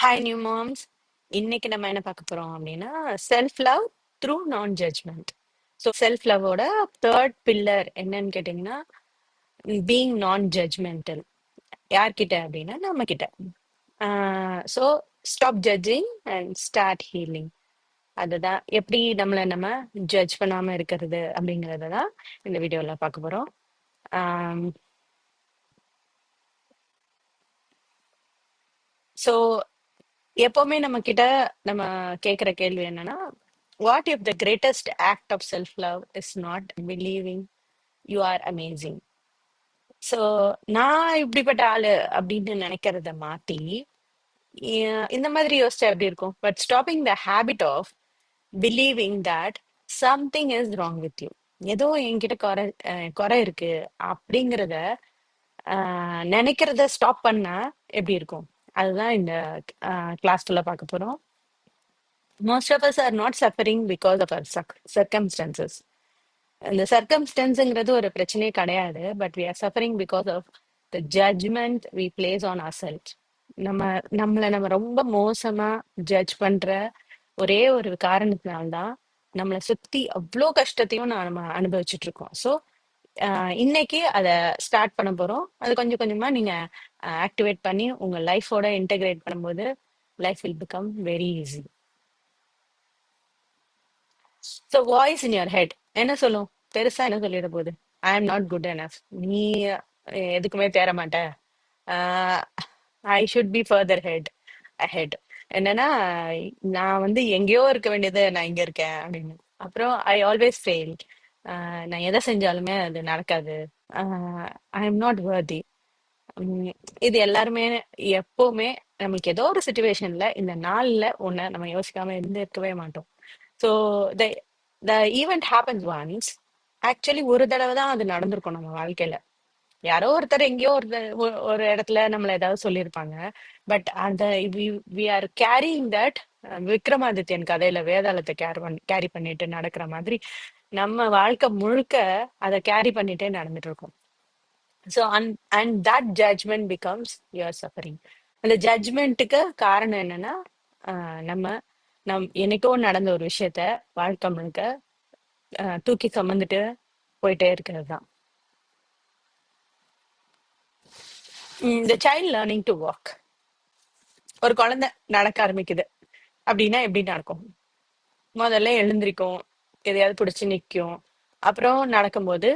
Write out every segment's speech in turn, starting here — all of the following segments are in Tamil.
Hi new moms. இன்னைக்கு நம்ம என்ன பார்க்க போறோம் அப்படின்னா self love through non judgment. So self லவ்வோட தேர்ட் பில்லர் என்னன்னு கேட்டிங்கன்னா பீயிங் நான் ஜட்ஜ்மெண்டல். யார்கிட்ட அப்படின்னா நம்ம கிட்ட. So stop judging and start healing. அதுதான் எப்படி நம்மளை நம்ம ஜட்ஜ் பண்ணாம இருக்கிறது அப்படிங்கறத தான் இந்த வீடியோல பார்க்க போறோம். ஸோ எப்பவுமே நம்ம கிட்ட நம்ம கேட்குற கேள்வி என்னன்னா, what if the greatest act of self love is not believing you are amazing. So நான் இப்படிப்பட்ட ஆளு அப்படின்னு நினைக்கிறத மாத்தி இந்த மாதிரி யோசிச்சா எப்படி இருக்கும்? But stopping the habit of believing that something is wrong with you, ஏதோ என்கிட்ட குறை இருக்கு அப்படிங்கிறத நினைக்கிறத ஸ்டாப் பண்ணா எப்படி இருக்கும்? அதுதான் இந்த கிளாஸ்ல பார்க்க போறோம். Most of us are not suffering because of our circumstances. இந்த சர்க்கம்ஸ்டன்ஸுங்கிறது ஒரு பிரச்சனையே கிடையாது. But we are suffering because of the judgment we place on ourselves. நம்ம நம்ம ரொம்ப மோசமா ஜட்ஜ் பண்ற ஒரே ஒரு காரணத்தினால்தான் நம்மளை சுத்தி அவ்வளோ கஷ்டத்தையும் நம்ம அனுபவிச்சுட்டு இருக்கோம். ஸோ இன்னைக்கு அதை ஸ்டார்ட் பண்ண போறோம். அது கொஞ்சம் கொஞ்சமா நீங்க ஆக்டிவேட் பண்ணி உங்க லைஃபோட இன்டெகிரேட் பண்ணும்போது life will become very easy. So voice in your head என்ன சொல்லும்? பெருசா என்ன சொல்லிட போகுது? I am not good enough, நீ எதுக்குமே தேற மாட்ட, I should be further head. என்னன்னா, நான் வந்து எங்கேயோ இருக்க வேண்டியது நான் இங்க இருக்கேன் அப்படின்னு. அப்புறம் ஐ ஆல்வேஸ் ஃபெயில், நான் எதை செஞ்சாலுமே அது நடக்காது, ஐ எம் நாட் வர்தி. இது எல்லாருமே எப்பவுமே நம்மளுக்கு ஏதோ ஒரு சுச்சுவேஷன்ல இந்த நாள்ல ஒண்ணு நம்ம யோசிக்காம இருக்கவே மாட்டோம். So the the event happens once. Actually ஒரு தடவை தான் அது நடந்திருக்கும் நம்ம வாழ்க்கையில. யாரோ ஒருத்தர் எங்கேயோ ஒரு இடத்துல நம்மள ஏதாவது சொல்லியிருப்பாங்க. பட் அந்த we are carrying that. Vikramadithyan கதையில வேதாளத்தை கேரி பண்ணிட்டு நடக்கிற மாதிரி நம்ம வாழ்க்கை முழுக்க அதை கேரி பண்ணிட்டே நடந்துட்டு இருக்கோம். So and that judgement becomes your suffering. அந்த ஜட்ஜ்மெண்ட்டுக்கு காரணம் என்னன்னா, நம்ம என்னைக்கோ நடந்த ஒரு விஷயத்த வாழ்க்கை முழுக்க தூக்கி சுமந்துட்டு போயிட்டே இருக்கிறது தான். இந்த சைல்ட் லேர்னிங் டு வாக். ஒரு குழந்தை நடக்க ஆரம்பிக்குது அப்படின்னா எப்படி நடக்கும்? முதல்ல எழுந்திருக்கும், எதையாவது பிடிச்சி நிற்கும், அப்புறம் நடக்கும்போது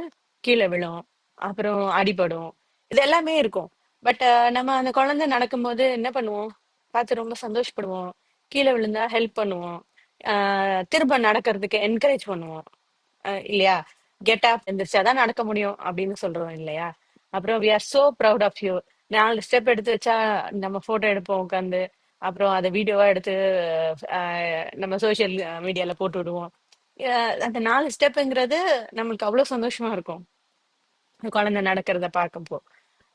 கீழே விழும், அப்புறம் அடிபடும், இது எல்லாமே இருக்கும். பட் நம்ம அந்த குழந்தை நடக்கும்போது என்ன பண்ணுவோம்? பார்த்து ரொம்ப சந்தோஷப்படுவோம், கீழே விழுந்தா ஹெல்ப் பண்ணுவோம், திரும்ப நடக்கிறதுக்கு என்கரேஜ் பண்ணுவோம், இல்லையா? கெட் அப், எந்திரிச்சாதான் நடக்க முடியும் அப்படின்னு சொல்றோம் இல்லையா? அப்புறம் we are so proud of you. 4 step எடுத்து வச்சா நம்ம போட்டோ எடுப்போம் உட்காந்து. அப்புறம் அதை வீடியோவா எடுத்து நம்ம சோசியல் மீடியால போட்டு விடுவோம். அந்த 4 ஸ்டெப்புங்கிறது நம்மளுக்கு அவ்வளவு சந்தோஷமா இருக்கும் குழந்தை நடக்கிறத பார்க்கப்போ.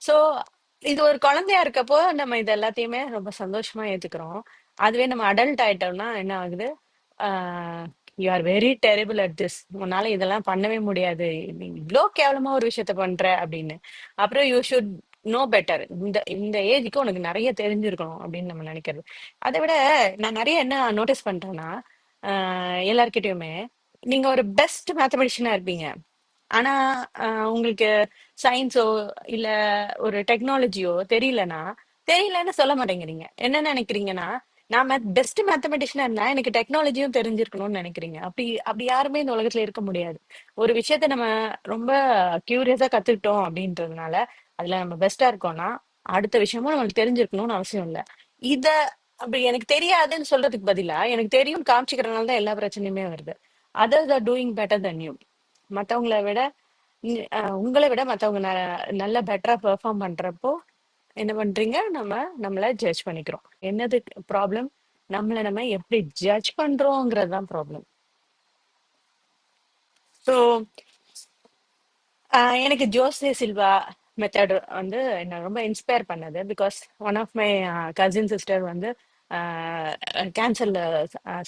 சோ இது ஒரு குழந்தையா இருக்கப்போ நம்ம இது எல்லாத்தையுமே ரொம்ப சந்தோஷமா ஏத்துக்கிறோம். அதுவே நம்ம அடல்ட் ஆயிட்டோம்னா என்ன ஆகுது? You are very terrible at this, உன்னால இதெல்லாம் பண்ணவே முடியாது, நீ இவ்வளோ கேவலமா ஒரு விஷயத்த பண்ற அப்படின்னு. அப்புறம் யூ ஷுட் நோ பெட்டர், இந்த இந்த ஏஜுக்கு உனக்கு நிறைய தெரிஞ்சிருக்கணும் அப்படின்னு நம்ம நினைக்கிறது. அதை விட நான் நிறைய என்ன நோட்டீஸ் பண்றேன்னா, எல்லார்கிட்டயுமே நீங்க ஒரு பெஸ்ட் மேத்தமெட்டிஷியனா இருப்பீங்க. ஆனா உங்களுக்கு சயின்ஸோ இல்ல ஒரு டெக்னாலஜியோ தெரியலன்னு சொல்ல மாட்டேங்கிறீங்க. என்ன நினைக்கிறீங்கன்னா, நான் பெஸ்ட் மேத்தமெட்டிஷியனா இருந்தா எனக்கு டெக்னாலஜியும் தெரிஞ்சிருக்கணும்னு நினைக்கிறீங்க. அப்படி அப்படி யாருமே இந்த உலகத்துல இருக்க முடியாது. ஒரு விஷயத்த நம்ம ரொம்ப கியூரியஸா கத்துக்கிட்டோம் அப்படின்றதுனால அதுல நம்ம பெஸ்டா இருக்கோம்னா அடுத்த விஷயமும் நம்மளுக்கு தெரிஞ்சிருக்கணும்னு அவசியம் இல்லை. இத அப்படி எனக்கு தெரியாதுன்னு சொல்றதுக்கு பதிலா எனக்கு தெரியும் காமிச்சிக்கிறதுனால தான் எல்லா பிரச்சனையுமே வருது. Others are doing better then you. மத்தவங்கள விட உங்களை விட மத்தவங்க நல்லா பெட்டரா பெர்ஃபார்ம் பண்றப்போ என்ன பண்றீங்க? நம்மள ஜட்ஜ் பண்ணிக்கிறோம். என்னது ப்ராப்ளம்? நம்ம எப்படி ஜட்ஜ் பண்றோங்கிறது தான் ப்ராப்ளம். ஸோ எனக்கு ஜோசே சில்வா மெத்தட் வந்து என்ன ரொம்ப இன்ஸ்பயர் பண்ணது. Because one of my cousin sister வந்து கேன்சர்ல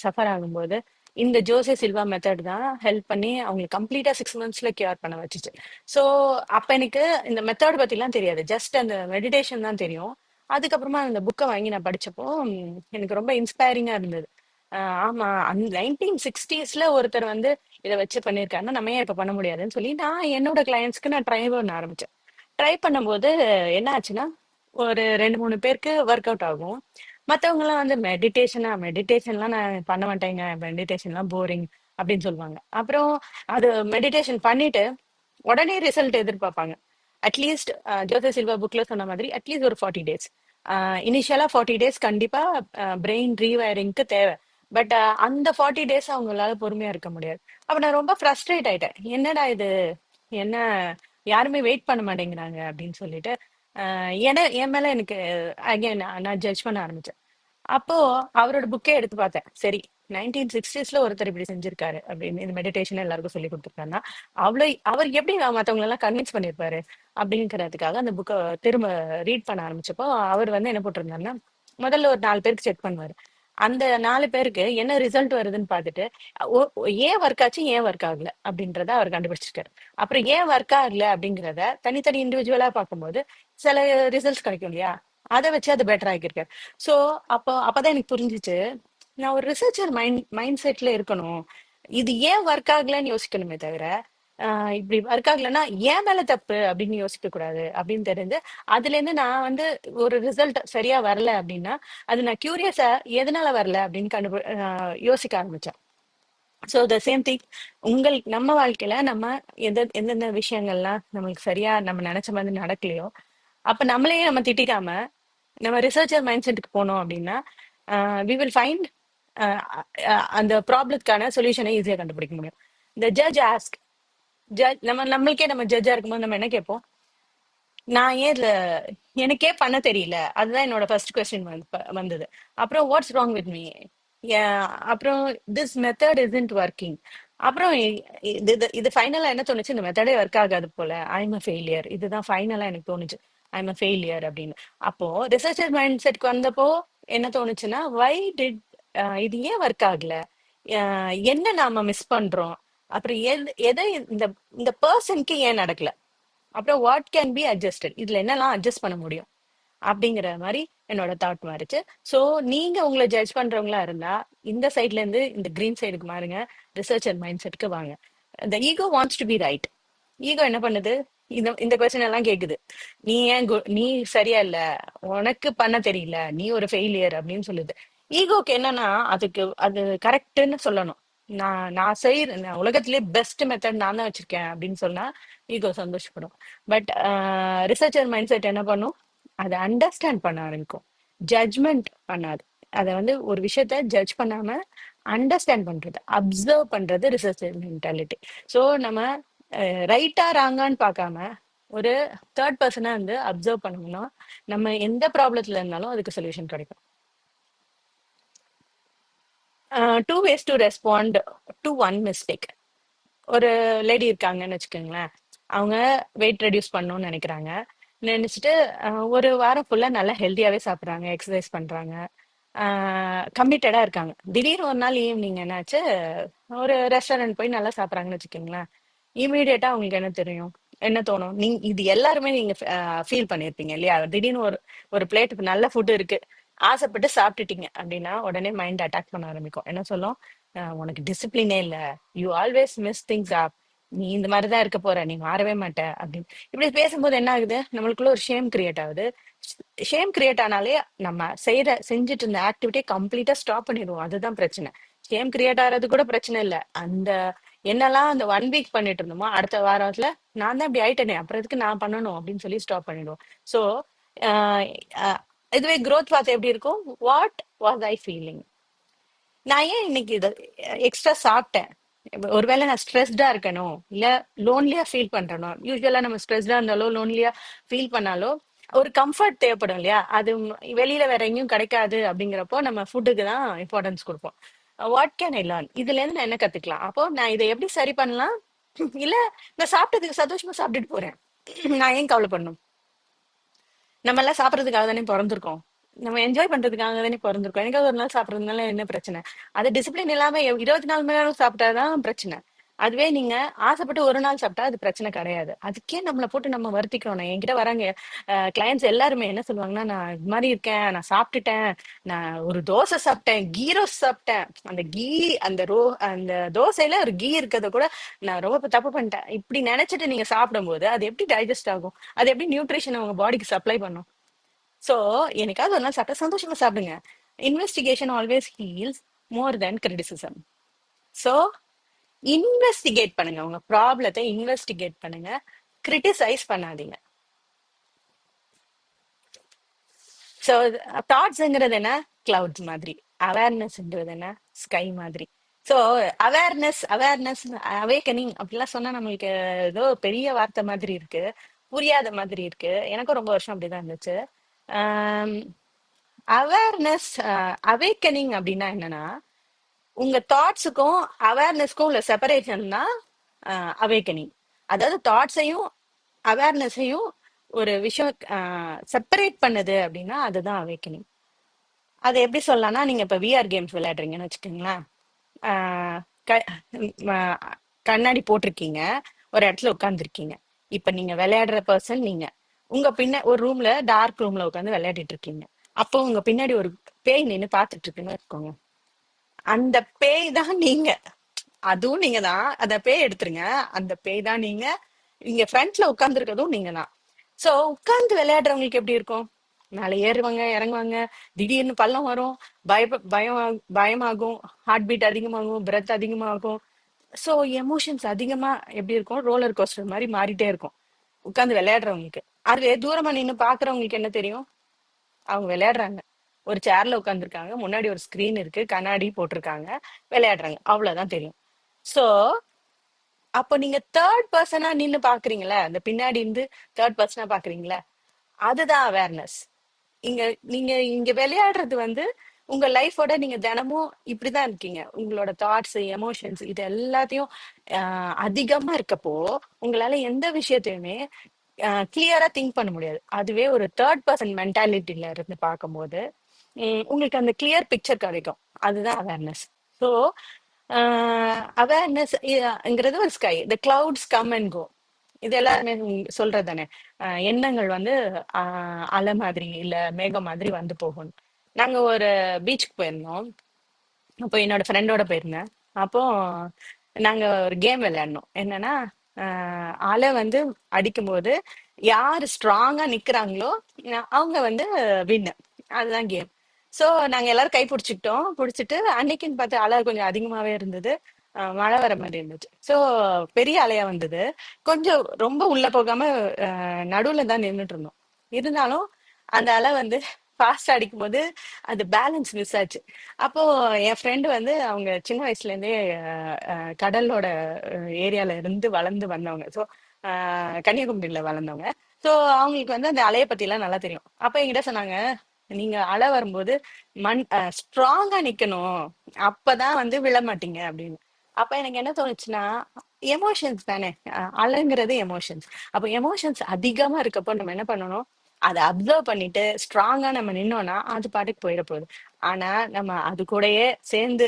சஃபர் ஆகும்போது இந்த ஜோசே சில்வா மெத்தட் தான் ஹெல்ப் பண்ணி அவங்களுக்கு கம்ப்ளீட்டா 6 monthsல கியூர் பண்ண வச்சுச்சு. ஸோ அப்ப எனக்கு இந்த மெத்தட் பத்திலாம் தெரியாது, ஜஸ்ட் அந்த மெடிடேஷன் தான் தெரியும். அதுக்கப்புறமா அந்த புக்கை வாங்கி நான் படிச்சப்போ எனக்கு ரொம்ப இன்ஸ்பைரிங்கா இருந்தது. ஆமா, அந்த 1960ஸ்ல ஒருத்தர் வந்து இதை வச்சு பண்ணியிருக்காருன்னா நம்ம ஏன் இப்ப பண்ண முடியாதுன்னு சொல்லி நான் என்னோட கிளையன்ஸ்க்கு நான் ட்ரை பண்ண ஆரம்பிச்சேன். ட்ரை பண்ணும்போது என்ன ஆச்சுன்னா, ஒரு 2 3 பேருக்கு ஒர்க் அவுட் ஆகும். மத்தவங்க எல்லாம் வந்து மெடிடேஷன்லாம் நான் பண்ண மாட்டேங்க, மெடிடேஷன்லாம் போரிங் அப்படின்னு சொல்லுவாங்க. அப்புறம் அது மெடிடேஷன் பண்ணிட்டு உடனே ரிசல்ட் எதிர்பார்ப்பாங்க. அட்லீஸ்ட் ஜோசப் சில்வா புக்ல சொன்ன மாதிரி அட்லீஸ்ட் ஒரு 40 days. இனிஷியலா 40 days கண்டிப்பா பிரெயின் ரீவயரிங்க்கு தேவை. பட் அந்த 40 days அவங்களால பொறுமையா இருக்க முடியாது. அப்ப நான் ரொம்ப ஃப்ரஸ்ட்ரேட் ஆயிட்டேன். என்னடா இது, என்ன யாருமே வெயிட் பண்ண மாட்டேங்கிறாங்க அப்படின்னு சொல்லிட்டு என் மேல எனக்கு அகைன் நான் ஜட்ஜ் பண்ண ஆரம்பிச்சேன். அப்போ அவரோட புக்கே எடுத்து பார்த்தேன். சரி, 1960ஸ்ல ஒருத்தர் இப்படி செஞ்சிருக்காரு அப்படின்னு இந்த மெடிடேஷன் எல்லாருக்கும் சொல்லி கொடுத்துருக்காருன்னா அவர் எப்படி மத்தவங்க எல்லாம் கன்வின்ஸ் பண்ணிருப்பாரு அப்படிங்கிறதுக்காக அந்த புக்கை திரும்ப ரீட் பண்ண ஆரம்பிச்சப்போ அவர் வந்து என்ன போட்டிருந்தாருன்னா, முதல்ல ஒரு 4 பேருக்கு செக் பண்ணுவாரு. அந்த 4 பேருக்கு என்ன ரிசல்ட் வருதுன்னு பார்த்துட்டு ஏன் ஒர்க் ஆச்சு ஏன் ஒர்க் ஆகல அப்படின்றத அவர் கண்டுபிடிச்சிருக்காரு. அப்புறம் ஏன் ஒர்க் ஆகல அப்படிங்கிறத தனித்தனி இண்டிவிஜுவலா பார்க்கும்போது சில ரிசல்ட்ஸ் கிடைக்கும் இல்லையா, அதை வச்சு அதை பெட்டர் ஆக்கியிருக்காரு. சோ அப்பதான் எனக்கு புரிஞ்சுச்சு, நான் ஒரு ரிசர்ச்சர் மைண்ட் செட்ல இருக்கணும். இது ஏன் ஒர்க் ஆகலன்னு யோசிக்கணுமே தவிர இப்படி ஒர்க் ஆகலைன்னா ஏன் மேல தப்பு அப்படின்னு யோசிக்க கூடாது அப்படின்னு தெரிஞ்சு அதுல இருந்து நான் வந்து ஒரு ரிசல்ட் சரியா வரல அப்படின்னா அது நான் கியூரியஸா எதனால வரல அப்படின்னு யோசிக்க ஆரம்பிச்சேன். ஸோ த சேம் திங், நம்ம வாழ்க்கையில நம்ம எந்தெந்த விஷயங்கள்லாம் நம்மளுக்கு சரியா நம்ம நினைச்ச மாதிரி நடக்கலையோ அப்ப நம்மளையே நம்ம திட்டிக்காம நம்ம ரிசர்ச்சர் மைண்ட் செட்டுக்கு போனோம் அப்படின்னா வி வில் ஃபைண்ட் அந்த ப்ராப்ளத்துக்கான சொல்யூஷனை ஈஸியா கண்டுபிடிக்க முடியும். இந்த ஜட்ஜ் ஆஸ்க், நம்மளுக்கே நம்ம ஜட்ஜா இருக்கும்போது நம்ம என்ன கேட்போம், நான் ஏன் இதுல எனக்கே பண்ண தெரியல, அதுதான் என்னோட ஃபர்ஸ்ட் கொஸ்டின் வந்தது. அப்புறம் வாட்ஸ் ராங் வித் மீ, அப்புறம் திஸ் மெத்தட் இஸ்ன்ட் ஒர்க்கிங். அப்புறம் இது ஃபைனலா என்ன தோணுச்சு, இந்த மெத்தடே ஒர்க் ஆகாது போல, ஐ எம் அ ஃபெயிலியர். இதுதான் ஃபைனலா எனக்கு தோணுச்சு, ஐ எம் அ ஃபெயிலியர் அப்படின்னு. அப்போ ரிசர்ச்சர் மைண்ட் செட்க்கு வந்தப்போ என்ன தோணுச்சுன்னா, வை டிட் இது ஏன் ஒர்க் ஆகல, என்ன நாம மிஸ் பண்றோம், அப்புறம் எதை இந்த இந்த பர்சனுக்கு ஏன் நடக்கல, அப்புறம் வாட் கேன் பி அட்ஜஸ்டட், இதுல என்னெல்லாம் அட்ஜஸ்ட் பண்ண முடியும் அப்படிங்கிற மாதிரி என்னோட தாட் மாறிச்சு. ஸோ நீங்க உங்களை ஜட்ஜ் பண்றவங்களா இருந்தா இந்த சைட்ல இருந்து இந்த கிரீன் சைடுக்கு மாறுங்க, ரிசர்ச்சர் மைண்ட் செட்க்கு வாங்க. இந்த ego wants to be right. Ego என்ன பண்ணுது, இந்த கொஸ்டின் எல்லாம் கேக்குது, நீ ஏன் நீ சரியா இல்ல, உனக்கு பண்ண தெரியல, நீ ஒரு ஃபெயிலியர் அப்படின்னு சொல்லுது. ஈகோக்கு என்னன்னா அது கரெக்ட்னு சொல்லணும். நான் செய்யறேன், நான் உலகத்திலே பெஸ்ட் மெத்தட் நான் தான் வச்சிருக்கேன் அப்படின்னு சொன்னா ஈகோ சந்தோஷப்படும். பட் ரிசர்ச்சர் மைண்ட் செட் என்ன பண்ணும், அதை அண்டர்ஸ்டாண்ட் பண்ண ஆரம்பிக்கும், ஜட்ஜ்மெண்ட் பண்ணாது. அதை வந்து ஒரு விஷயத்த ஜட்ஜ் பண்ணாம அண்டர்ஸ்டாண்ட் பண்றது, அப்சர்வ் பண்றது ரிசர்ச்சர் மென்டாலிட்டி. ஸோ நம்ம ரைட்டா ராங்கான்னு பார்க்காம ஒரு தேர்ட் பர்சனா வந்து அப்சர்வ் பண்ணோம்னா நம்ம எந்த ப்ராப்ளத்துல இருந்தாலும் அதுக்கு சொல்யூஷன் கிடைக்கும். 2 ways to respond to one mistake. ஒரு லேடி இருக்காங்கன்னு வச்சுக்கோங்களேன், அவங்க வெயிட் ரெடியூஸ் பண்ணணும்னு நினைக்கிறாங்க. நினைச்சிட்டு ஒரு வாரம் ஃபுல்லா நல்லா ஹெல்த்தியாவே சாப்பிட்றாங்க, எக்ஸசைஸ் பண்றாங்க, கமிட்டடா இருக்காங்க. திடீர்னு ஒரு நாள் ஈவினிங் என்னாச்சு, ஒரு ரெஸ்டாரண்ட் போய் நல்லா சாப்பிட்றாங்கன்னு வச்சுக்கோங்களேன். இமீடியட்டா அவங்களுக்கு என்ன தெரியும், என்ன தோணும், நீங்க இது எல்லாருமே நீங்க ஃபீல் பண்ணிருப்பீங்க இல்லையா, திடீர்னு ஒரு ஒரு பிளேட் நல்ல ஃபுட் இருக்கு, ஆசைப்பட்டு சாப்பிட்டுட்டீங்க அப்படின்னா உடனே மைண்ட் அட்டாக் பண்ண ஆரம்பிக்கும். என்ன சொல்லும், உனக்கு டிசிப்ளினே இல்ல, யூ ஆல்வேஸ் மிஸ் திங்ஸ் அப், நீ இந்த மாதிரிதான் இருக்க போற, நீ மாறவே மாட்ட அப்படின்னு. இப்படி பேசும்போது என்ன ஆகுது, நம்மளுக்குள்ள ஒரு ஷேம் கிரியேட் ஆகுது. ஷேம் கிரியேட் ஆனாலே நம்ம செஞ்சுட்டு இருந்த ஆக்டிவிட்டியை கம்ப்ளீட்டா ஸ்டாப் பண்ணிடுவோம். அதுதான் பிரச்சனை. ஷேம் கிரியேட் ஆகிறது கூட பிரச்சனை இல்லை, அந்த என்னெல்லாம் அந்த 1 வீக் பண்ணிட்டு இருந்தோமோ அடுத்த வாரத்துல நான் தான் இப்படி ஆயிட்டேனே அப்புறம் எதுக்கு நான் பண்ணணும் அப்படின்னு சொல்லி ஸ்டாப் பண்ணிடுவோம். ஸோ இதுவே growth பாத் எப்படி இருக்கும், வாட் வாஸ் ஐ ஃபீலிங், நான் ஏன் இன்னைக்கு இதை எக்ஸ்ட்ரா சாப்பிட்டேன், ஒருவேளை நான் ஸ்ட்ரெஸ்டா இருக்கணும் இல்ல லோன்லியா ஃபீல் பண்றேனோ. யூஸ்வலா நம்ம ஸ்ட்ரெஸ்டா இருந்தாலோ லோன்லியா ஃபீல் பண்ணாலோ ஒரு கம்ஃபர்ட் தேவைப்படும் இல்லையா, அது வெளியில வேற எங்கேயும் கிடைக்காது. அப்படிங்கிறப்போ நம்ம ஃபுட்டுக்கு தான் இம்பார்ட்டன்ஸ் கொடுப்போம். வாட் கேன் ஐ லேர்ன், இதுல இருந்து நான் என்ன கத்துக்கலாம், அப்போ நான் இதை எப்படி சரி பண்ணலாம், இல்ல நான் சாப்பிட்டதுக்கு சந்தோஷமா சாப்பிட்டுட்டு போறேன், நான் ஏன் கவலை பண்ணணும், நம்ம எல்லாம் சாப்பிடறதுக்காக தானே பிறந்திருக்கோம், நம்ம என்ஜாய் பண்றதுக்காக தானே பிறந்திருக்கோம், எனக்காவது ஒரு நாள் சாப்பிடறதுனால என்ன பிரச்சனை, அது டிசிப்ளின் இல்லாம 24 மணி நேரம் சாப்பிட்டாதான் பிரச்சனை. அதுவே நீங்க ஆசைப்பட்டு ஒரு நாள் சாப்பிட்டா அது பிரச்சனை கிடையாது. அதுக்கே நம்மளை போட்டு நம்ம வருத்திக்கிறோம். நான் என்கிட்ட வராங்க கிளையன்ட்ஸ் எல்லாருமே என்ன சொல்லுவாங்கன்னா, நான் இது மாதிரி இருக்கேன், நான் சாப்பிட்டுட்டேன், நான் ஒரு தோசை சாப்பிட்டேன், கீ ரோஸ்ட் சாப்பிட்டேன், அந்த கீ அந்த தோசையில ஒரு கீ இருக்கிறத கூட நான் ரொம்ப தப்பு பண்ணிட்டேன் இப்படி நினைச்சிட்டு நீங்க சாப்பிடும்போது அது எப்படி டைஜஸ்ட் ஆகும்? அது எப்படி நியூட்ரிஷன் உங்க பாடிக்கு சப்ளை பண்ணும்? சோ எனக்காவது ஒரு நாள் சாப்பிட்டா சந்தோஷமா சாப்பிடுங்க. இன்வெஸ்டிகேஷன் ஆல்வேஸ் ஹீல்ஸ் மோர் தென் கிரிட்டிசிசம். சோ இன்வெஸ்டிகேட் பண்ணுங்க, உங்க ப்ராப்ளத்தை இன்வெஸ்டிகேட் பண்ணுங்க, கிரிட்டிசைஸ் பண்ணாதீங்க. ஸோ தாட்ஸ்ங்கிறது என்ன? கிளவுட்ஸ் மாதிரி. அவேர்னஸ்ன்றது என்ன? ஸ்கை மாதிரி. ஸோ அவேர்னஸ் அவேர்னஸ் அவேக்கனிங் அப்படிலாம் சொன்னா நம்மளுக்கு ஏதோ பெரிய வார்த்தை மாதிரி இருக்கு, புரியாத மாதிரி இருக்கு. எனக்கும் ரொம்ப வருஷம் அப்படிதான் இருந்துச்சு. அவேர்னஸ் அவேக்கனிங் அப்படின்னா என்னன்னா, உங்க தாட்ஸுக்கும் அவேர்னஸ்க்கும் உள்ள செப்பரேஷன் தான் அவேக்கனிங். அதாவது தாட்ஸையும் அவேர்னஸையும் ஒரு விஷயம் செப்பரேட் பண்ணுது அப்படின்னா அதுதான் அவேக்கனிங். அது எப்படி சொல்லலாம்னா, நீங்க இப்ப விஆர் கேம்ஸ் விளையாடுறீங்கன்னு வச்சுக்கோங்களேன். ஆஹ் க- ம- கண்ணாடி போட்டிருக்கீங்க, ஒரு இடத்துல உட்காந்துருக்கீங்க. இப்ப நீங்க விளையாடுற பர்சன் நீங்க. உங்க பின்ன ஒரு ரூம்ல டார்க் ரூம்ல உட்காந்து விளையாடிட்டு இருக்கீங்க. அப்போ உங்க பின்னாடி ஒரு பேய் நின்னு பாத்துட்டு இருக்குன்னு வச்சுக்கோங்க. அந்த பேய் தான் நீங்க. அதுவும் நீங்க தான். அந்த பேய் எடுத்துருங்க. அந்த பேய் தான் நீங்க. இங்க ஃப்ரண்ட்ல உட்கார்ந்து இருக்கிறதும் நீங்க தான். சோ உட்கார்ந்து விளையாடுறவங்களுக்கு எப்படி இருக்கும்? மேல ஏறுவாங்க, இறங்குவாங்க, திடீர்னு பள்ளம் வரும், பயமாகும், ஹார்ட் பீட் அதிகமாகும், பிரெத் அதிகமாகும். சோ எமோஷன்ஸ் அதிகமா எப்படி இருக்கும்? ரோலர் கோஸ்டர் மாதிரி மாறிட்டே இருக்கும் உட்கார்ந்து விளையாடுறவங்களுக்கு. அதுவே தூரமா நின்னு பாக்குறவங்களுக்கு என்ன தெரியும்? அவங்க விளையாடுறாங்க. ஒரு சேர்ல உட்காந்துருக்காங்க, முன்னாடி ஒரு ஸ்கிரீன் இருக்கு, கண்ணாடி போட்டிருக்காங்க, விளையாடுறாங்க, அவ்வளவுதான் தெரியும். சோ அப்போ நீங்க தேர்ட் பர்சனா நின்னு பாக்குறீங்களா, அந்த பின்னாடி இருந்து தேர்ட் பர்சனா பாக்குறீங்களா, அதுதான் அவேர்னஸ். இங்க நீங்க இங்க விளையாடுறது உங்க லைஃபோட நீங்க தினமும் இப்படிதான் இருக்கீங்க. உங்களோட தாட்ஸ் எமோஷன்ஸ் இது எல்லாத்தையும் அதிகமா இருக்கப்போ உங்களால எந்த விஷயத்தையுமே கிளியரா திங்க் பண்ண முடியாது. அதுவே ஒரு தேர்ட் பர்சன் மென்டாலிட்டில இருந்து பார்க்கும்போது உங்களுக்கு அந்த கிளியர் பிக்சர் கிடைக்கும். அதுதான் அவேர்னஸ். ஸோ அவேர்னஸ்ங்கிறது ஒரு sky. The clouds come and go. இது எல்லாருமே சொல்றது தானே. எண்ணங்கள் அலை மாதிரி இல்ல மேகம் மாதிரி வந்து போகும். நாங்க ஒரு பீச்சுக்கு போயிருந்தோம். அப்போ என்னோட ஃப்ரெண்டோட போயிருந்தேன். அப்போ நாங்க ஒரு கேம் விளையாடணும். என்னன்னா அலை அடிக்கும்போது யாரு ஸ்ட்ராங்கா நிக்கிறாங்களோ அவங்க வின்னு. அதுதான் கேம். சோ நாங்க எல்லாரும் கை பிடிச்சிக்கிட்டோம். பிடிச்சிட்டு அன்னைக்குன்னு பார்த்து அலை கொஞ்சம் அதிகமாவே இருந்தது. மழை வர மாதிரி இருந்துச்சு. சோ பெரிய அலையா வந்தது. கொஞ்சம் ரொம்ப உள்ள போகாம நடுவுல தான் நின்னுட்டு இருந்தோம். இருந்தாலும் அந்த அலை ஃபாஸ்டா அடிக்கும் போது அது பேலன்ஸ் மிஸ் ஆச்சு. அப்போ என் ஃப்ரெண்டு அவங்க சின்ன வயசுல இருந்தே கடலோட ஏரியால இருந்து வளர்ந்து வந்தவங்க. ஸோ கன்னியாகுமரியில வளர்ந்தவங்க. ஸோ அவங்களுக்கு அந்த அலையை பத்தி எல்லாம் நல்லா தெரியும். அப்ப என்கிட்ட சொன்னாங்க, நீங்க அலை வரும்போது ஸ்ட்ராங்கா நிக்கணும், அப்பதான் விழ மாட்டீங்க அப்படின்னு. அப்ப எனக்கு என்ன தோணுச்சுன்னா, எமோஷன்ஸ் தானே. அலைங்கிறது எமோஷன்ஸ். அப்ப எமோஷன்ஸ் அதிகமா இருக்கப்போ நம்ம என்ன பண்ணணும்? அதை அப்சர்வ் பண்ணிட்டு ஸ்ட்ராங்கா நம்ம நின்னோம்னா அது பாட்டுக்கு போயிட போகுது. ஆனா நம்ம அது கூடயே சேர்ந்து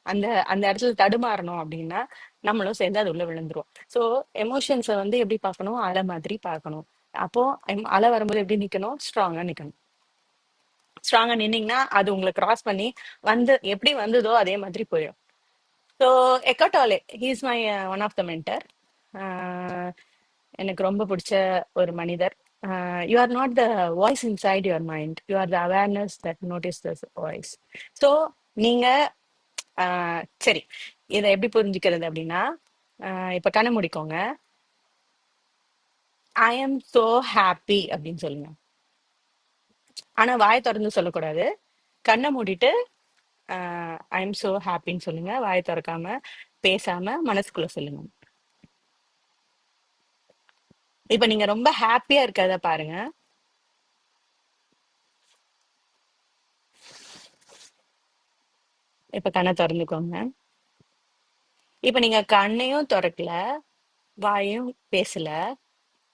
அந்த அந்த இடத்துல தடுமாறணும் அப்படின்னா நம்மளும் சேர்ந்து அது உள்ள விழுந்துரும். சோ எமோஷன்ஸை எப்படி பார்க்கணும்? அலை மாதிரி பார்க்கணும். அப்போ அலை வரும்போது எப்படி நிக்கணும்? ஸ்ட்ராங்கா நிக்கணும். ஸ்ட்ராங்கா நின்னீங்கன்னா அது உங்களை கிராஸ் பண்ணி எப்படி வந்ததோ அதே மாதிரி போயிடும். So Eckhart Tolle he's my one of the mentor. எனக்கு ரொம்ப பிடிச்ச ஒரு மனிதர். You are not the voice inside your mind, you are the awareness that notice the voice. So நீங்க சரி, இதை எப்படி புரிஞ்சுக்கிறது அப்படின்னா, இப்ப கண்ணை முடிக்கோங்க. ஐ எம் சோ ஹாப்பி அப்படின்னு சொல்லுங்க. ஆனா வாய் திறந்து சொல்லக்கூடாது. கண்ணை மூடிட்டு ஐ எம் சோ ஹாப்பின்னு சொல்லுங்க. வாய் திறக்காம பேசாம மனசுக்குள்ள சொல்லுங்க. இப்ப நீங்க ரொம்ப ஹாப்பியா இருக்கிறத பாருங்க. இப்ப கண்ணை திறந்துக்கோங்க. இப்ப நீங்க கண்ணையும் திறக்கல, வாயும் பேசல.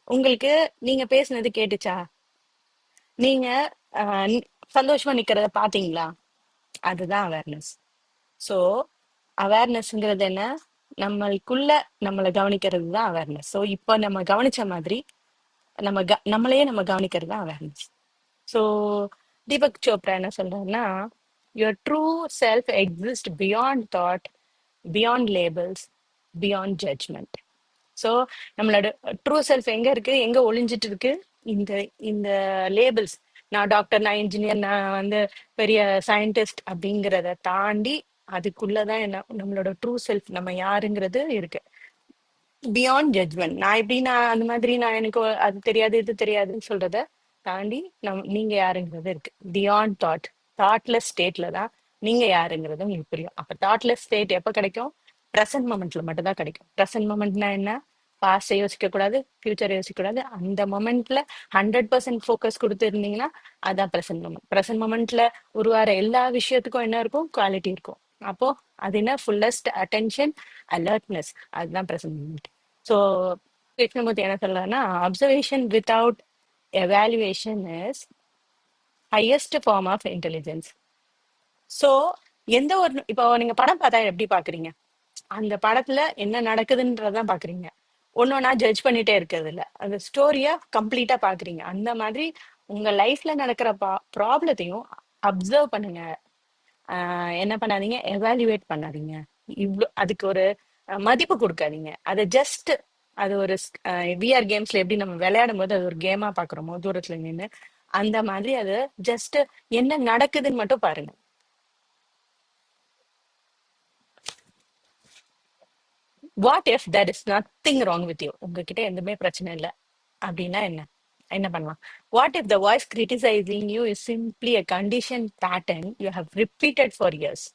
உங்களுக்கு நீங்க பேசுனது கேட்டுச்சா? நீங்க சந்தோஷமா நிக்கிறத பாத்தீங்களா? அதுதான் அவேர்னஸ். சோ அவேர்னஸ்ங்கிறது என்ன? நம்மளுக்குள்ள நம்மளை கவனிக்கிறது தான் அவேர்னஸ். ஸோ இப்போ நம்ம கவனிச்ச மாதிரி நம்மளையே நம்ம கவனிக்கிறது தான் அவேர்னஸ். ஸோ தீபக் சோப்ரா என்ன சொல்றாருன்னா, your true self exists beyond thought, beyond labels, beyond judgment. So நம்மளோட ட்ரூ செல்ஃப் எங்க இருக்கு, எங்க ஒளிஞ்சிட்டு இருக்கு? இந்த இந்த லேபிள்ஸ், நான் டாக்டர், நான் இன்ஜினியர், நான் பெரிய சயின்டிஸ்ட் அப்படிங்கிறத தாண்டி அதுக்குள்ளதான் என்ன நம்மளோட ட்ரூ செல்ஃப், நம்ம யாருங்கிறது இருக்கு. Beyond judgement. நான் அந்த மாதிரி நான் எனக்கு அது தெரியாது இது தெரியாதுன்னு சொல்றத தாண்டி நீங்க யாருங்கிறது இருக்கு. பியாண்ட் தாட்லெஸ் ஸ்டேட்ல தான் நீங்க யாருங்கிறது உங்களுக்கு புரியும். அப்ப தாட்லெஸ் ஸ்டேட் எப்ப கிடைக்கும்? ப்ரெசன்ட் மொமெண்ட்ல மட்டும் தான் கிடைக்கும். ப்ரெசன்ட் மொமெண்ட்னா என்ன? பாஸ்டை யோசிக்க கூடாது, ஃபியூச்சர் யோசிக்க கூடாது. அந்த மொமெண்ட்ல 100% ஃபோக்கஸ் கொடுத்து இருந்தீங்கன்னா அதான் ப்ரெசன்ட் மொமெண்ட். ப்ரெசன்ட் மொமெண்ட்ல உருவார எல்லா விஷயத்துக்கும் என்ன இருக்கும்? குவாலிட்டி இருக்கும். அப்போ அது என்ன? Fullest attention, alertness. அதுதான் ப்ரெசன்ட் மொமெண்ட். ஸோ கிருஷ்ணமூர்த்தி என்ன சொல்றாருன்னா, observation without evaluation is highest form of intelligence. So எந்த ஒரு இப்போ நீங்க படம் பார்த்தா எப்படி பாக்குறீங்க? அந்த படத்துல என்ன நடக்குதுன்றதான் பாக்குறீங்க. ஒன்னொன்னா ஜட்ஜ் பண்ணிட்டே இருக்கிறது இல்ல, அந்த ஸ்டோரியா கம்ப்ளீட்டா பாக்குறீங்க. அந்த மாதிரி உங்க லைஃப்ல நடக்கிற ப்ராப்ளத்தையும் அப்சர்வ் பண்ணுங்க. என்ன பண்ணாதீங்க, எவாலுவேட் பண்ணாதீங்க. அதுக்கு ஒரு மதிப்பு கொடுக்காதீங்க. அதை ஜஸ்ட் அது ஒரு விஆர் கேம்ஸ்ல எப்படி நம்ம விளையாடும் போது அது ஒரு கேமா பாக்குறோமோ தூரத்துல நின்று, அந்த மாதிரி அது ஜஸ்ட் என்ன நடக்குதுன்னு மட்டும் பாருங்க. What if that is nothing wrong with you? உங்ககிட்ட எதுவுமே பிரச்சனை இல்லை அப்படின்னா என்ன என்ன பண்ணலாம்? What if the voice criticising you is simply a condition pattern you have repeated for years?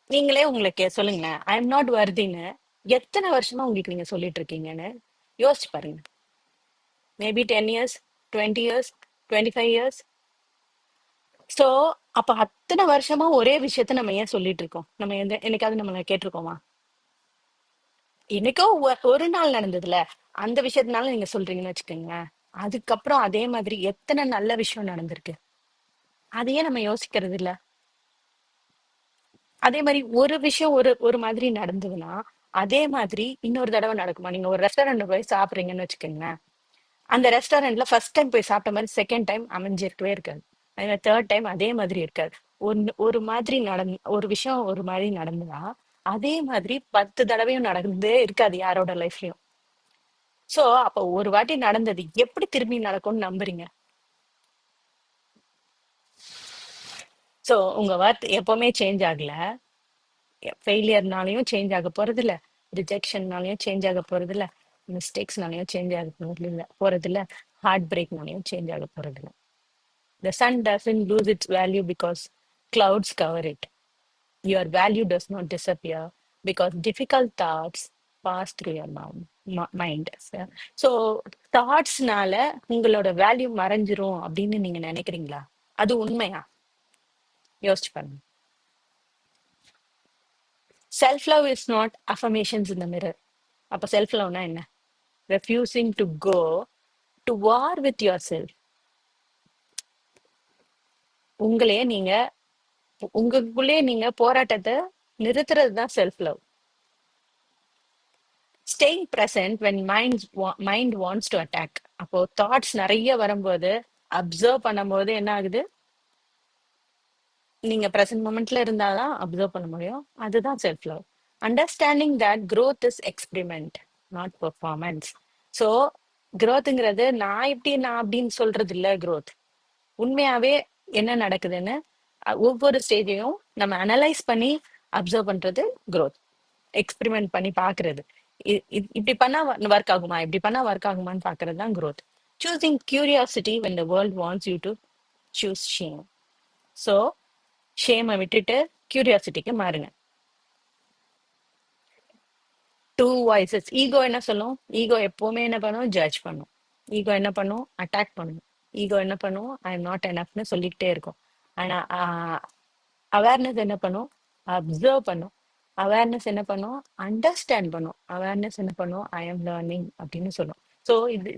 நீங்களே உங்களுக்கு சொல்லுங்களேன், ஐ எம் நாட் வர்தின்னு எத்தனை வருஷமா உங்களுக்கு நீங்க சொல்லிட்டு இருக்கீங்கன்னு யோசிச்சு பாருங்க. Maybe 10 years, 20 years, 25 years. So அப்ப அத்தனை வருஷமா ஒரே விஷயத்த நம்ம ஏன் சொல்லிட்டு இருக்கோம்? நம்ம என்னைக்காவது நம்மள கேட்டிருக்கோமா? என்னைக்கோ ஒரு நாள் நடந்ததுல அந்த விஷயத்தினால நீங்க சொல்றீங்கன்னு வச்சுக்கோங்க. அதுக்கப்புறம் அதே மாதிரி எத்தனை நல்ல விஷயம் நடந்திருக்கு, அதையே நம்ம யோசிக்கிறது இல்ல. அதே மாதிரி ஒரு விஷயம் ஒரு ஒரு மாதிரி நடந்ததுன்னா அதே மாதிரி இன்னொரு தடவை நடக்குமா? நீங்க ஒரு ரெஸ்டாரண்ட் போய் சாப்பிடுறீங்கன்னு வச்சுக்கோங்களேன். அந்த ரெஸ்டாரண்ட்ல ஃபர்ஸ்ட் டைம் போய் சாப்பிட்ட மாதிரி செகண்ட் டைம் அமைஞ்சிருக்கவே இருக்காது. தேர்ட் டைம் அதே மாதிரி இருக்காது. ஒரு மாதிரி ஒரு விஷயம் ஒரு மாதிரி நடந்ததா அதே மாதிரி 10 தடவையும் நடந்தே இருக்காது யாரோட லைஃப்லயும். சோ அப்ப ஒரு வாட்டி நடந்தது எப்படி திரும்பி நடக்கும்னு நம்புறீங்க? சோ உங்க ஒர்த் எப்பவுமே சேஞ்ச் ஆகல. ஃபெயிலியர்னாலையும் சேஞ்ச் ஆக போறது இல்ல, ரிஜெக்ஷன்னாலையும் சேஞ்ச் ஆக போறது இல்ல, மிஸ்டேக்ஸ்னாலையும் சேஞ்ச் ஆக போறது இல்ல, ஹார்ட் பிரேக்னாலையும் சேஞ்ச் ஆக போறது இல்ல. The sun doesn't lose its value because clouds cover it. Your value does not disappear because difficult thoughts pass through your mind. So தாட்ஸ்னால உங்களோட வேல்யூ மறைஞ்சிரும் அப்படின்னு நீங்க நினைக்கிறீங்களா? அது உண்மையா? யோசிச்சு பாருங்க. Self love is not affirmations in the mirror. அப்ப செல்ஃப் லவ்னா என்ன? Refusing to go to war with your self. உங்களே நீங்க உங்களுக்குள்ளே நீங்க போராட்டத்தை நிறுத்துறது தான் self love. Staying present when mind wants to attack. அப்போ தாட்ஸ் நிறைய வரும்போது அப்சர்வ் பண்ணும்போது என்ன ஆகுது? நீங்க பிரசன்ட் மொமெண்ட்ல இருந்தாதான் அப்சர்வ் பண்ண முடியும். அதுதான் self love. Understanding that growth is experiment, not performance. So growthங்கிறது நான் அப்படின்னு சொல்றது இல்ல. growth உண்மையாவே என்ன நடக்குதுன்னு ஒவ்வொரு ஸ்டேஜையும் நம்ம அனலைஸ் பண்ணி அப்சர்வ் பண்றது growth. எக்ஸ்பெரிமெண்ட் பண்ணி பாக்குறது, இப்படி பண்ணா ஒர்க் ஆகுமா, இப்படி பண்ணா ஒர்க் ஆகுமான்னு பாக்குறது தான் growth. Choosing curiosity when the world wants you to choose shame. So ஷேமை விட்டுட்டு கியூரியாசிட்டிக்கு மாறுங்க. Two voices. ஈகோ என்ன சொல்லும்? ஈகோ எப்பவுமே என்ன பண்ணும்? ஜட்ஜ் பண்ணும். ஈகோ என்ன பண்ணும்? அட்டாக் பண்ணும். ஈகோ என்ன பண்ணும்? ஐ எம் நாட் எனஃப்னு சொல்லிக்கிட்டே இருக்கும். ஆனா அவேர்னஸ் என்ன பண்ணும்? அப்சர்வ் பண்ணும். அவேர்னஸ் என்ன பண்ணும்? அண்டர்ஸ்டாண்ட் பண்ணும். அவேர்னஸ் என்ன பண்ணும்? ஐ எம் லேர்னிங் அப்படின்னு சொல்லும். So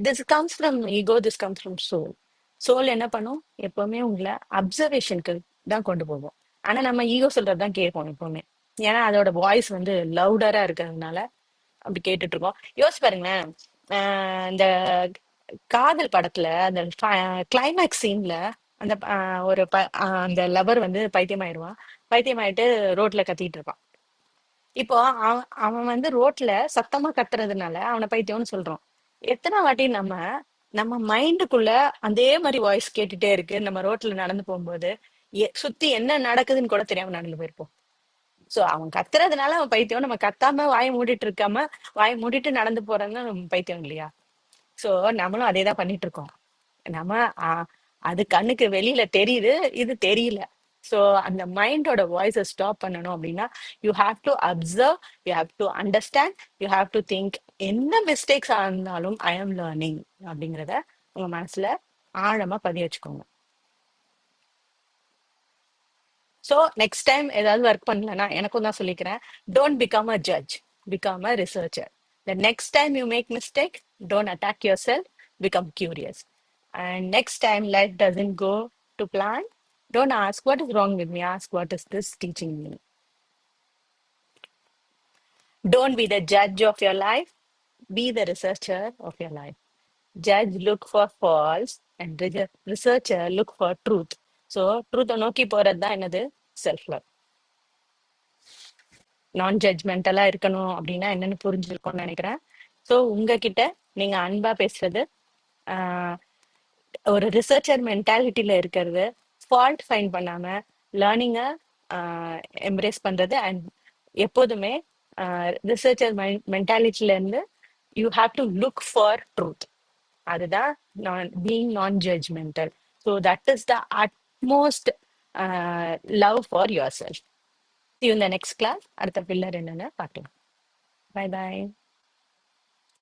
this comes from ego, this comes from soul. Soul என்ன பண்ணும்? எப்பவுமே உங்களை அப்சர்வேஷனுக்கு தான் கொண்டு போகும். ஆனா நம்ம ஈகோ சொல்றதுதான் கேட்போம் எப்பவுமே. ஏன்னா அதோட வாய்ஸ் வந்து லவுடரா இருக்கிறதுனால அப்படி கேட்டுட்டு இருக்கோம். யோசிச்சு பாருங்களேன். இந்த காதல் படத்துல அந்த கிளைமேக்ஸ் சீன்ல அந்த அந்த லவர் வந்து பைத்தியமாயிடுவான். பைத்தியமாயிட்டு ரோட்ல கத்திட்டு இருப்பான். இப்போ அவன் வந்து ரோட்ல சத்தமா கத்துறதுனால அவனை பைத்தியம்னு சொல்றோம். எத்தனை வாட்டி நம்ம நம்ம மைண்டுக்குள்ள அதே மாதிரி வாய்ஸ் கேட்டுட்டே இருக்கு. நம்ம ரோட்ல நடந்து போகும்போது சுத்தி என்ன நடக்குதுன்னு கூட தெரியாம நடந்து போயிருப்போம். சோ அவன் கத்துறதுனால அவன் பைத்தியம். நம்ம கத்தாம வாயை மூடிட்டு இருக்காம வாயை மூடிட்டு நடந்து போறதுன்னா நம்ம பைத்தியம் இல்லையா? சோ நம்மளும் அதே தான் பண்ணிட்டு இருக்கோம். நம்ம அது கண்ணுக்கு வெளியில தெரியுது, இது தெரியல. சோ அந்த மைண்டோட வாய்ஸை ஸ்டாப் பண்ணணும் அப்படின்னா you have to observe, you have to understand, you have to think. என்ன மிஸ்டேக்ஸ் இருந்தாலும் ஐ ஆம் லேர்னிங் அப்படிங்கிறத உங்க மனசுல ஆழமா பதிய வச்சுக்கோங்க. ஸோ நெக்ஸ்ட் டைம் ஏதாவது ஒர்க் பண்ணலன்னா எனக்கும் தான் சொல்லிக்கிறேன், don't become a judge, become a researcher. The next time you make mistake, don't attack your self, become curious. And next time life doesn't go to plan, don't ask what is wrong with me, ask what is this teaching me. Don't be the judge of your life, be the researcher of your life. Judge look for faults and researcher look for truth. So truth நோக்கி போறது தான் என்னது? Self love. நான் ஜட்ஜ்மெண்டலா இருக்கணும் அப்படின்னா என்னன்னு புரிஞ்சிருக்கும்னு நினைக்கிறேன். ஸோ உங்ககிட்ட நீங்க அன்பா பேசுறது, ஆஹ் ஒரு ரிசர்ச்சர் மென்டாலிட்டியில இருக்கிறது, ஃபால்ட் ஃபைண்ட் பண்ணாம லேர்னிங்கை எம்ப்ரேஸ் பண்றது, அண்ட் எப்போதுமே ரிசர்ச்சர் மென்டாலிட்டியில இருந்து you have to look for truth. அதுதான் being non judgemental. So that is the utmost love for your self. You இந்த நெக்ஸ்ட் கிளாஸ் அடுத்த பில்லர் என்னன்னு பார்க்கலாம். பை பாய்.